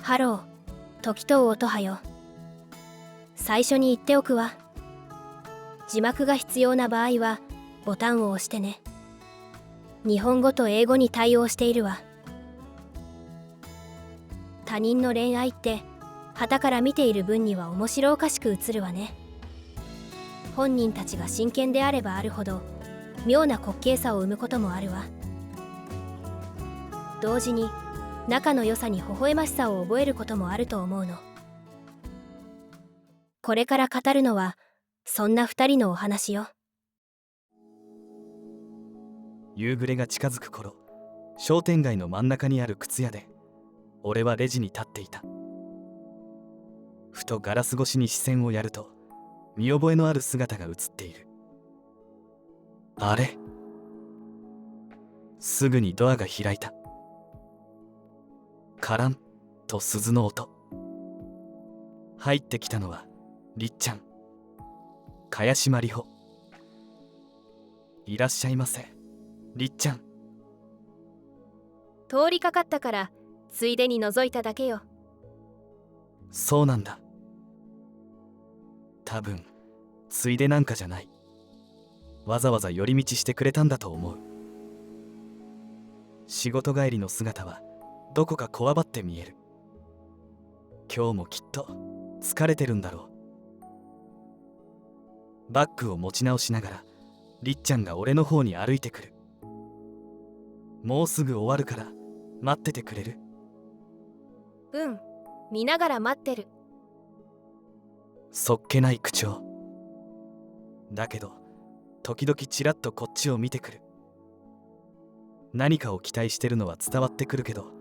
ハロー、時と音羽よ。最初に言っておくわ。字幕が必要な場合はボタンを押してね。日本語と英語に対応しているわ。他人の恋愛って傍から見ている分には面白おかしく映るわね。本人たちが真剣であればあるほど妙な滑稽さを生むこともあるわ。同時に仲の良さに微笑ましさを覚えることもあると思うの。これから語るのはそんな二人のお話よ。夕暮れが近づく頃、商店街の真ん中にある靴屋で俺はレジに立っていた。ふとガラス越しに視線をやると見覚えのある姿が映っている。あれ？すぐにドアが開いた。カランと鈴の音。入ってきたのはりっちゃん、茅島里穂。いらっしゃいませ、りっちゃん。通りかかったからついでに覗いただけよ。そうなんだ。多分ついでなんかじゃない。わざわざ寄り道してくれたんだと思う。仕事帰りの姿はどこかこわばって見える。今日もきっと疲れてるんだろう。バッグを持ち直しながらりっちゃんが俺の方に歩いてくる。もうすぐ終わるから待っててくれる？うん、見ながら待ってる。そっけない口調だけど、時々ちらっとこっちを見てくる。何かを期待してるのは伝わってくるけど、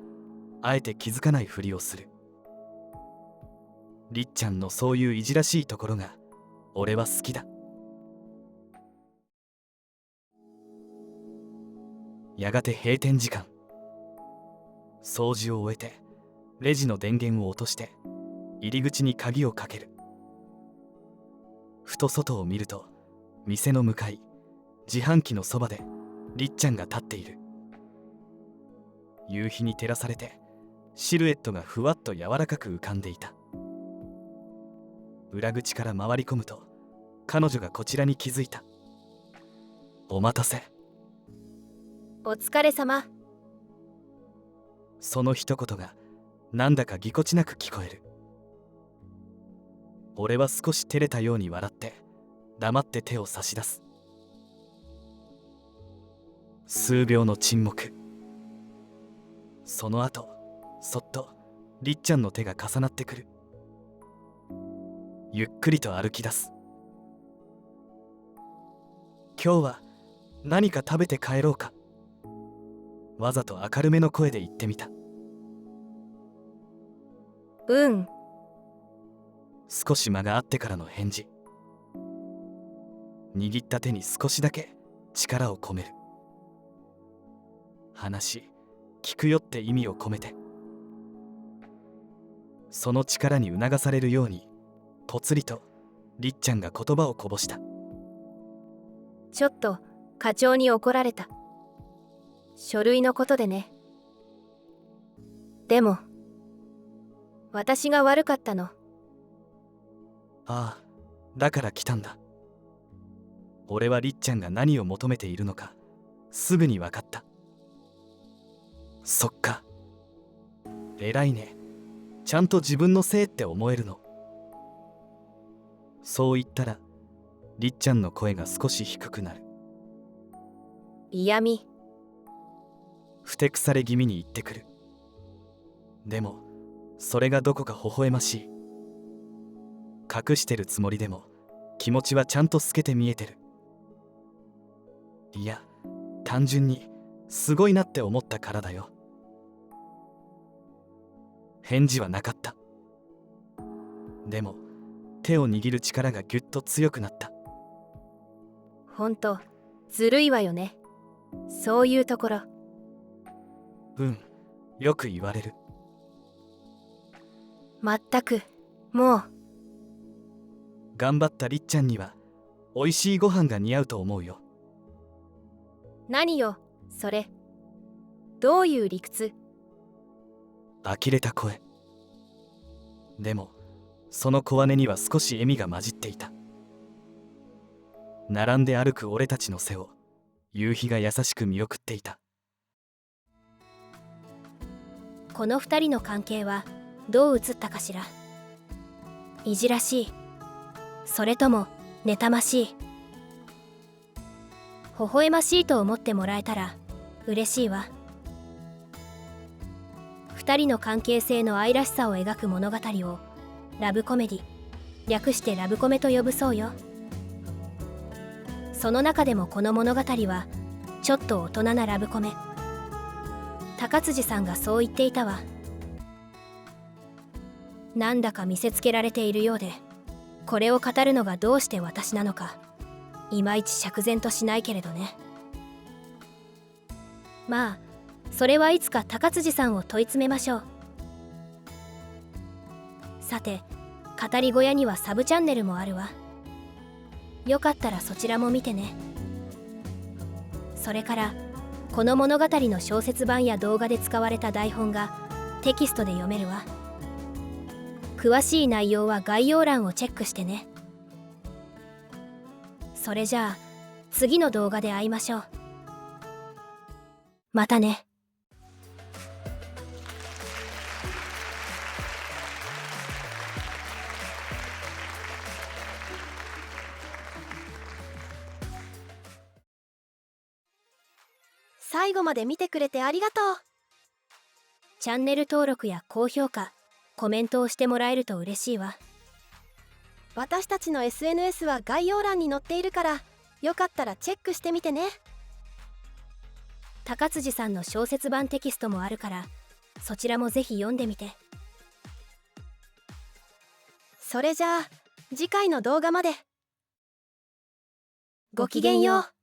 あえて気づかないふりをする。りっちゃんのそういういじらしいところが俺は好きだ。やがて閉店時間。掃除を終えてレジの電源を落として入り口に鍵をかける。ふと外を見ると、店の向かい自販機のそばでりっちゃんが立っている。夕日に照らされてシルエットがふわっと柔らかく浮かんでいた。裏口から回り込むと彼女がこちらに気づいた。お待たせ。お疲れ様。その一言がなんだかぎこちなく聞こえる。俺は少し照れたように笑って黙って手を差し出す。数秒の沈黙。その後そっとりっちゃんの手が重なってくる。ゆっくりと歩き出す。今日は何か食べて帰ろうか。わざと明るめの声で言ってみた。うん。少し間があってからの返事。握った手に少しだけ力を込める。話聞くよって意味を込めて。その力に促されるようにぽつりとりっちゃんが言葉をこぼした。ちょっと課長に怒られた。書類のことでね。でも私が悪かったの。ああ、だから来たんだ。俺はりっちゃんが何を求めているのかすぐに分かった。そっか、偉いね。ちゃんと自分のせいって思えるの。そう言ったらりっちゃんの声が少し低くなる。嫌味。ふてくされ気味に言ってくる。でもそれがどこか微笑ましい。隠してるつもりでも気持ちはちゃんと透けて見えてる。いや、単純にすごいなって思ったからだよ。返事はなかった。でも手を握る力がぎゅっと強くなった。ほんとずるいわよね、そういうところ。うん、よく言われる。まったく、もう。頑張ったりっちゃんにはおいしいご飯が似合うと思うよ。何よそれ。どういう理屈？呆れた声。でもその小姉には少し笑みが混じっていた。並んで歩く俺たちの背を夕日が優しく見送っていた。この二人の関係はどう映ったかしら。いじらしい、それとも妬ましい。微笑ましいと思ってもらえたら嬉しいわ。二人の関係性の愛らしさを描く物語をラブコメディ、略してラブコメと呼ぶそうよ。その中でもこの物語はちょっと大人なラブコメ。高辻さんがそう言っていたわ。なんだか見せつけられているようで、これを語るのがどうして私なのかいまいち釈然としないけれどね。まあそれはいつか高辻さんを問い詰めましょう。さて、語り小屋にはサブチャンネルもあるわ。よかったらそちらも見てね。それからこの物語の小説版や動画で使われた台本がテキストで読めるわ。詳しい内容は概要欄をチェックしてね。それじゃあ次の動画で会いましょう。またね。最後まで見てくれてありがとう。チャンネル登録や高評価、コメントをしてもらえると嬉しいわ。私たちの SNS は概要欄に載っているから、よかったらチェックしてみてね。高辻さんの小説版テキストもあるから、そちらもぜひ読んでみて。それじゃあ次回の動画まで。ごきげんよう。